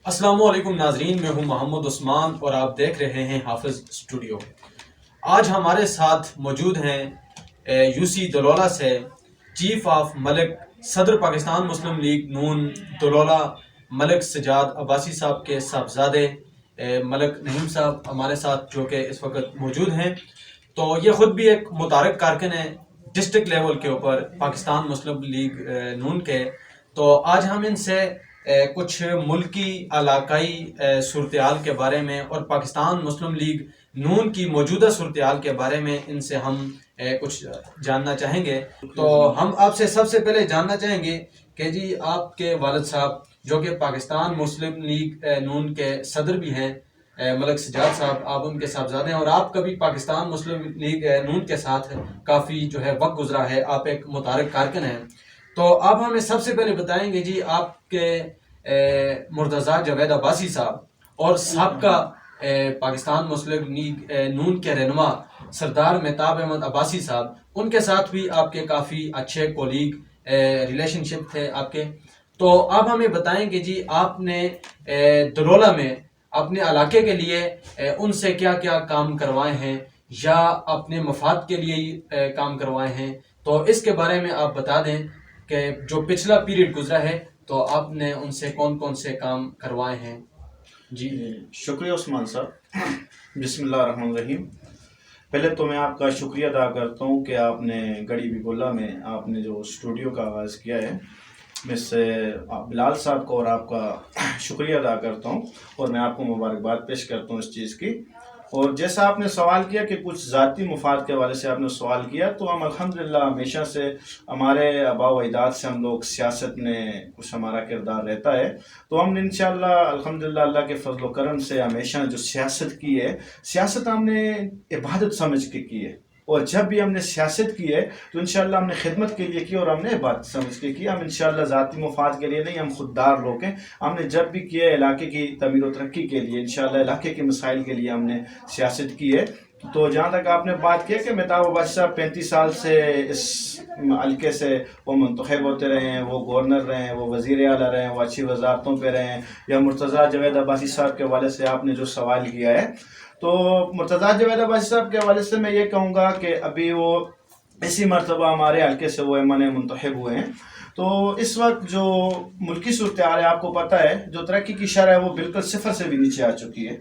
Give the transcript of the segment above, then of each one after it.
السلام علیکم ناظرین، میں ہوں محمد عثمان اور آپ دیکھ رہے ہیں حافظ اسٹوڈیو۔ آج ہمارے ساتھ موجود ہیں یو سی دلولہ سے چیف آف ملک صدر پاکستان مسلم لیگ نون دلولہ ملک سجاد عباسی صاحب کے صاحبزادے ملک نعیم صاحب ہمارے ساتھ جو کہ اس وقت موجود ہیں۔ تو یہ خود بھی ایک متحرک کارکن ہیں ڈسٹرکٹ لیول کے اوپر پاکستان مسلم لیگ نون کے۔ تو آج ہم ان سے کچھ ملکی علاقائی صورتحال کے بارے میں اور پاکستان مسلم لیگ نون کی موجودہ صورتحال کے بارے میں ان سے ہم کچھ جاننا چاہیں گے۔ تو ہم آپ سے سب سے پہلے جاننا چاہیں گے کہ جی آپ کے والد صاحب جو کہ پاکستان مسلم لیگ نون کے صدر بھی ہیں، ملک سجاد صاحب، آپ ان کے صاحبزادے ہیں اور آپ کا بھی پاکستان مسلم لیگ نون کے ساتھ کافی جو ہے وقت گزرا ہے، آپ ایک متحرک کارکن ہیں۔ تو آپ ہمیں سب سے پہلے بتائیں گے جی آپ کے مرتضیٰ جاوید عباسی صاحب اور سابقہ پاکستان مسلم لیگ نون کے رہنما سردار مہتاب احمد عباسی صاحب، ان کے ساتھ بھی آپ کے کافی اچھے کولیگ ریلیشن شپ تھے آپ کے۔ تو آپ ہمیں بتائیں کہ جی آپ نے دلولہ میں اپنے علاقے کے لیے ان سے کیا کیا کام کروائے ہیں یا اپنے مفاد کے لیے کام کروائے ہیں، تو اس کے بارے میں آپ بتا دیں کہ جو پچھلا پیریڈ گزرا ہے تو آپ نے ان سے کون کون سے کام کروائے ہیں۔ جی شکریہ عثمان صاحب۔ بسم اللہ الرحمن الرحیم۔ پہلے تو میں آپ کا شکریہ ادا کرتا ہوں کہ آپ نے گڑی بگولہ میں آپ نے جو اسٹوڈیو کا آغاز کیا ہے، میں سے بلال صاحب کو اور آپ کا شکریہ ادا کرتا ہوں اور میں آپ کو مبارکباد پیش کرتا ہوں اس چیز کی۔ اور جیسا آپ نے سوال کیا کہ کچھ ذاتی مفاد کے حوالے سے آپ نے سوال کیا، تو ہم الحمدللہ ہمیشہ سے ہمارے آباء و اجداد سے ہم لوگ سیاست میں کچھ ہمارا کردار رہتا ہے، تو ہم نے انشاءاللہ الحمدللہ اللہ کے فضل و کرم سے ہمیشہ جو سیاست کی ہے، سیاست ہم نے عبادت سمجھ کے کی ہے، اور جب بھی ہم نے سیاست کی ہے تو انشاءاللہ ہم نے خدمت کے لیے کی اور ہم نے عبادت سمجھ کے کی۔ ہم انشاءاللہ ذاتی مفاد کے لیے نہیں، ہم خوددار لوگ ہیں۔ ہم نے جب بھی کیا ہے علاقے کی تعمیر و ترقی کے لیے، انشاءاللہ علاقے کے مسائل کے لیے ہم نے سیاست کی ہے۔ تو جہاں تک آپ نے بات کیا کہ مہتاب عباسی صاحب 35 سال سے اس حلقے سے وہ منتخب ہوتے رہے ہیں، وہ گورنر رہے ہیں، وہ وزیر اعلیٰ رہے ہیں، وہ اچھی وزارتوں پہ رہے ہیں، یا مرتضیٰ جاوید عباسی صاحب کے حوالے سے آپ نے جو سوال کیا ہے، تو مرتضیٰ جاوید عباسی صاحب کے حوالے سے میں یہ کہوں گا کہ ابھی وہ اسی مرتبہ ہمارے حلقے سے وہ ایم این منتخب ہوئے ہیں۔ تو اس وقت جو ملکی صورتحال ہے، آپ کو پتہ ہے جو ترقی کی شرح ہے وہ بالکل صفر سے بھی نیچے آ چکی ہے،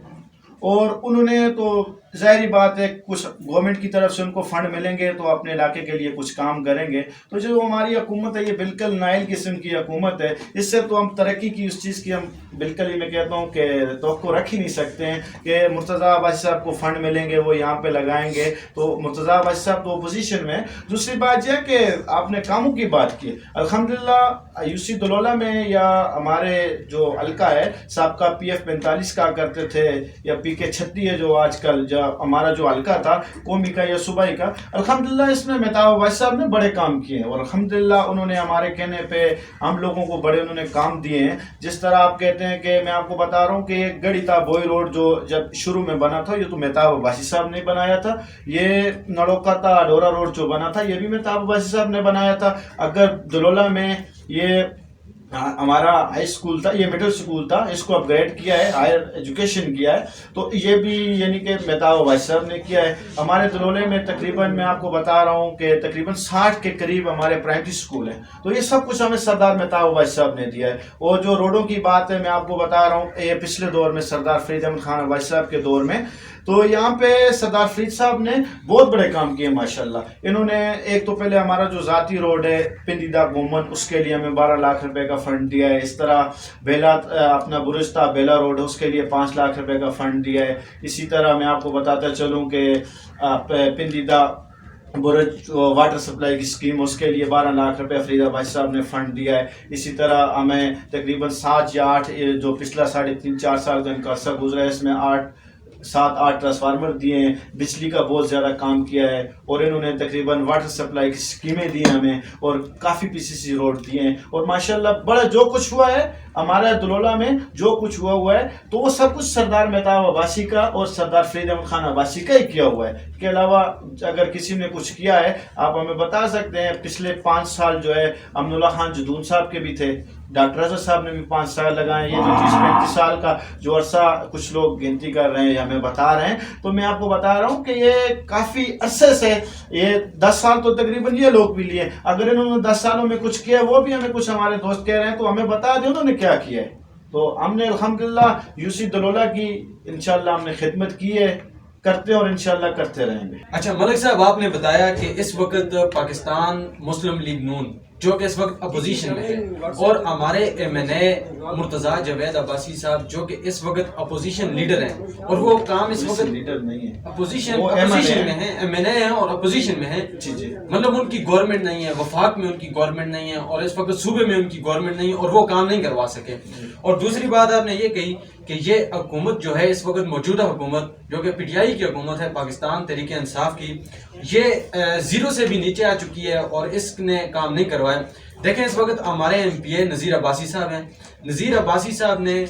اور انہوں نے تو ظاہری بات ہے کچھ گورنمنٹ کی طرف سے ان کو فنڈ ملیں گے تو اپنے علاقے کے لیے کچھ کام کریں گے۔ تو جو ہماری حکومت ہے یہ بالکل نائل قسم کی حکومت ہے، اس سے تو ہم ترقی کی اس چیز کی ہم بالکل ہی میں کہتا ہوں کہ توقع رکھ ہی نہیں سکتے ہیں کہ مرتضیٰ عباسی صاحب کو فنڈ ملیں گے، وہ یہاں پہ لگائیں گے۔ تو مرتضیٰ عباسی صاحب تو اپوزیشن میں۔ دوسری بات یہ ہے کہ آپ نے کاموں کی بات کی، الحمدللہ یو سی دلولہ میں یا ہمارے جو حلقہ ہے، سابقہ PF 45 کا کرتے تھے یا PK 36 ہے جو آج کل ہمارا جو حلقہ تھا قومی کا یا صوبائی کا، الحمدللہ اس میں مہتاب عباسی صاحب نے بڑے کام کیے ہیں، اور الحمدللہ انہوں نے ہمارے کہنے پہ ہم لوگوں کو بڑے انہوں نے کام دیے ہیں۔ جس طرح آپ کہتے ہیں کہ میں آپ کو بتا رہا ہوں کہ ایک گڑی تھا بوئی روڈ جو جب شروع میں بنا تھا، یہ تو مہتاب عباسی صاحب نے بنایا تھا۔ یہ نڑوکا تھا ڈورا روڈ جو بنا تھا، یہ بھی مہتاب عباسی صاحب نے بنایا تھا۔ اگر دلولہ میں یہ ہمارا ہائی اسکول تھا، یہ مڈل اسکول تھا، اس کو اپ گریڈ کیا ہے، ہائر ایجوکیشن کیا ہے، تو یہ بھی یعنی کہ مہتاب عباسی صاحب نے کیا ہے۔ ہمارے دلولے میں تقریباً میں آپ کو بتا رہا ہوں کہ تقریباً 60 کے قریب ہمارے پرائمری اسکول ہیں، تو یہ سب کچھ ہمیں سردار مہتاب عباسی صاحب نے دیا ہے۔ اور جو روڈوں کی بات ہے میں آپ کو بتا رہا ہوں، یہ پچھلے دور میں سردار فرید احمد خان عباسی صاحب کے دور میں، تو یہاں پہ سردار فرید صاحب نے بہت بڑے کام کیے ماشاءاللہ۔ انہوں نے ایک تو پہلے ہمارا جو ذاتی روڈ ہے پندیدہ گومن، اس کے لیے ہمیں 12 لاکھ روپے کا فنڈ دیا ہے۔ اس طرح بیلا اپنا برجتا بیلا روڈ ہے، اس کے لیے 5 لاکھ روپے کا فنڈ دیا ہے۔ اسی طرح میں آپ کو بتاتا چلوں کہ پندیدہ برج واٹر سپلائی کی اسکیم، اس کے لیے 12 لاکھ روپے فرید عباسی صاحب نے فنڈ دیا ہے۔ اسی طرح ہمیں تقریباً 7 یا 8 جو پچھلا 3.5-4 سال کا ان کا عرصہ گزرا ہے، اس میں 7-8 ٹرانسفارمر دیے ہیں، بجلی کا بہت زیادہ کام کیا ہے، اور انہوں نے تقریباً واٹر سپلائی کی اسکیمیں دی ہیں ہمیں، اور کافی PCC روڈ دیے ہیں، اور ماشاءاللہ بڑا جو کچھ ہوا ہے ہمارا دلولا میں جو کچھ ہوا ہے تو وہ سب کچھ سردار مہتاب عباسی کا اور سردار فرید احمد خان عباسی کا ہی کیا ہوا ہے. اس کے علاوہ اگر کسی نے کچھ کیا ہے آپ ہمیں بتا سکتے ہیں. پچھلے 5 سال جو ہے امن اللہ خان جدون صاحب کے بھی تھے, ڈاکٹر اظہر صاحب نے بھی 5 سال لگائے. یہ جو 30-35 سال کا جو عرصہ کچھ لوگ گنتی کر رہے ہیں, ہمیں بتا رہے ہیں, تو میں آپ کو بتا رہا ہوں کہ یہ کافی عرصے سے, یہ 10 سال تو تقریباً یہ لوگ بھی لیے. اگر انہوں نے 10 سالوں میں کچھ کیا, وہ بھی ہمیں کچھ ہمارے دوست کہہ رہے ہیں, تو ہمیں بتا دیں انہوں نے کیا کیا ہے. تو ہم نے الحمدللہ یوسی دلولا کی انشاءاللہ ہم نے خدمت کی ہے, کرتے ہیں اور انشاءاللہ کرتے رہیں گے. اچھا ملک صاحب, آپ نے بتایا کہ اس وقت پاکستان مسلم لیگ نون جو کہ اس وقت اپوزیشن میں ہے, اور ہمارے ایم این اے مرتضیٰ جاوید عباسی صاحب جو کہ اس وقت اپوزیشن لیڈر ہیں, اور وہ کام اس وقت لیڈر نہیں ہے, اپوزیشن میں ہیں, ایم این اے ہیں اور اپوزیشن میں ہیں. مطلب ان کی گورنمنٹ نہیں ہے, وفاق میں ان کی گورنمنٹ نہیں ہے, اور اس وقت صوبے میں ان کی گورنمنٹ نہیں ہے, اور وہ کام نہیں کروا سکے. اور دوسری بات آپ نے یہ کہی کہ یہ حکومت جو ہے اس وقت موجودہ حکومت جو کہ پی ٹی آئی کی حکومت ہے, پاکستان تحریک انصاف کی, یہ زیرو سے بھی نیچے آ چکی ہے اور اس نے کام نہیں کروائے. دیکھیں اس وقت ہمارے ایم پی اے نذیر عباسی صاحب ہیں. نذیر عباسی صاحب نے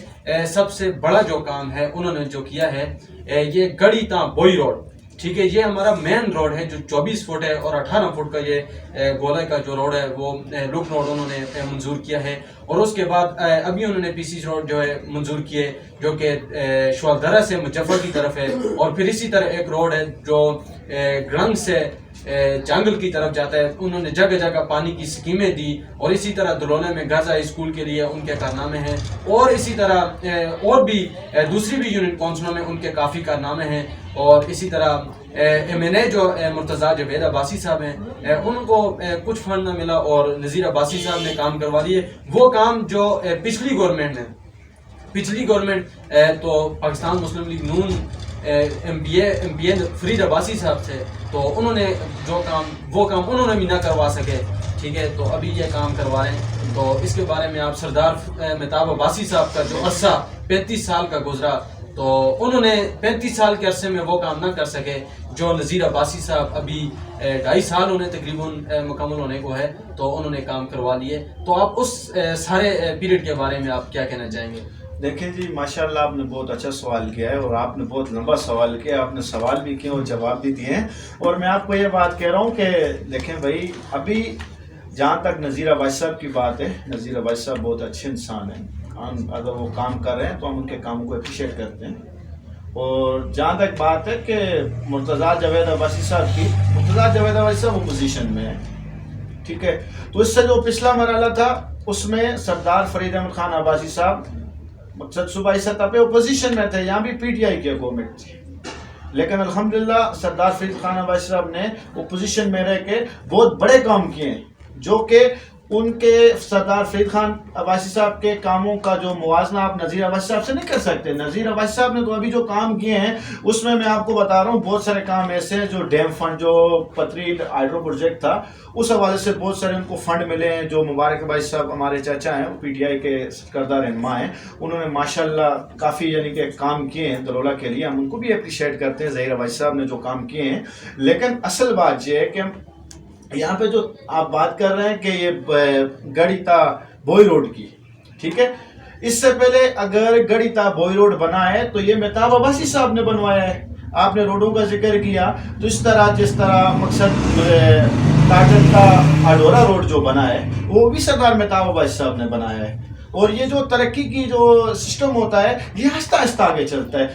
سب سے بڑا جو کام ہے انہوں نے جو کیا ہے, یہ گڑی تا بوئی روڈ, ٹھیک ہے, یہ ہمارا مین روڈ ہے جو 24 فٹ ہے اور 18 فٹ کا یہ گولے کا جو روڈ ہے وہ لک روڈ انہوں نے منظور کیا ہے. اور اس کے بعد ابھی انہوں نے پی سی روڈ جو ہے منظور کیے جو کہ شوالدرہ سے مجفر کی طرف ہے, اور پھر اسی طرح ایک روڈ ہے جو گرنگ سے جنگل کی طرف جاتا ہے. انہوں نے جگہ جگہ پانی کی سکیمیں دی, اور اسی طرح دلونے میں غازہ اسکول کے لیے ان کے کارنامے ہیں, اور اسی طرح اور بھی دوسری بھی یونین کونسلوں میں ان کے کافی کارنامے ہیں. اور اسی طرح ایم این اے جو مرتضیٰ جاوید عباسی صاحب ہیں, ان کو کچھ فنڈ نہ ملا اور نذیر عباسی صاحب نے کام کروا دیے. وہ کام جو پچھلی گورنمنٹ تو پاکستان مسلم لیگ نون ایم پی اے فرید عباسی صاحب تھے, تو انہوں نے جو کام وہ کام انہوں نے بھی نہ کروا سکے, ٹھیک ہے, تو ابھی یہ کام کروا رہے ہیں. تو اس کے بارے میں آپ سردار مہتاب عباسی صاحب کا جو عرصہ 35 سال کا گزرا, تو انہوں نے 35 سال کے عرصے میں وہ کام نہ کر سکے جو نذیر عباسی صاحب ابھی 2.5 سال انہیں تقریباً مکمل ہونے کو ہے, تو انہوں نے کام کروا لیے. تو آپ اس سارے پیریڈ کے بارے میں آپ کیا کہنا چاہیں گے؟ دیکھیں جی, ماشاءاللہ آپ نے بہت اچھا سوال کیا ہے, اور آپ نے بہت لمبا سوال کیا, آپ نے سوال بھی کیے اور جواب بھی دیے ہیں. اور میں آپ کو یہ بات کہہ رہا ہوں کہ دیکھیں بھائی, ابھی جہاں تک نذیر عباسی صاحب کی بات ہے, نذیر عباسی صاحب بہت اچھے انسان ہیں. اگر وہ کام کر رہے ہیں تو ہم ان کے کاموں کو اپریشیٹ کرتے ہیں. اور جہاں تک بات ہے کہ مرتضیٰ جاوید عباسی صاحب کی, مرتضیٰ جاوید عباسی صاحب اپوزیشن میں ہے, ٹھیک ہے, تو اس سے جو پچھلا مرحلہ تھا اس میں سردار فرید احمد خان عباسی صاحب مقصد صوبائی سطح پہ اپوزیشن میں تھے, یہاں بھی پی ٹی آئی کی حکومت تھی. لیکن الحمدللہ سردار فرید خان عباسی صاحب نے اپوزیشن میں رہ کے بہت بڑے کام کیے ہیں, جو کہ ان کے سردار فرید خان عباسی صاحب کے کاموں کا جو موازنہ آپ نذیر عباسی صاحب سے نہیں کر سکتے. نذیر عباسی صاحب نے تو ابھی جو کام کیے ہیں اس میں آپ کو بتا رہا ہوں, بہت سارے کام ایسے ہیں جو ڈیم فنڈ, جو پتری ہائیڈرو پروجیکٹ تھا, اس حوالے سے بہت سارے ان کو فنڈ ملے ہیں. جو مبارک عباسی صاحب ہمارے چاچا ہیں, پی ٹی آئی کے سرکردہ رہنما ہیں, انہوں نے ماشاءاللہ کافی یعنی کہ کام کیے ہیں دلولا کے لیے. ہم ان کو بھی اپریشیٹ کرتے ہیں, ظہیر عباسی صاحب نے جو کام کیے ہیں. لیکن اصل بات یہ ہے کہ یہاں پہ جو آپ بات کر رہے ہیں کہ یہ گڑی تا بوئی روڈ کی, ٹھیک ہے, اس سے پہلے اگر گڑی تا بوئی روڈ بنا ہے تو یہ مہتاب عباسی صاحب نے بنوایا ہے. آپ نے روڈوں کا ذکر کیا, تو اس طرح جس طرح مقصد ٹاٹن کا اڈورا روڈ جو بنا ہے وہ بھی سردار مہتاب عباسی صاحب نے بنایا ہے. اور یہ جو ترقی کی جو سسٹم ہوتا ہے یہ آہستہ آہستہ آگے چلتا ہے.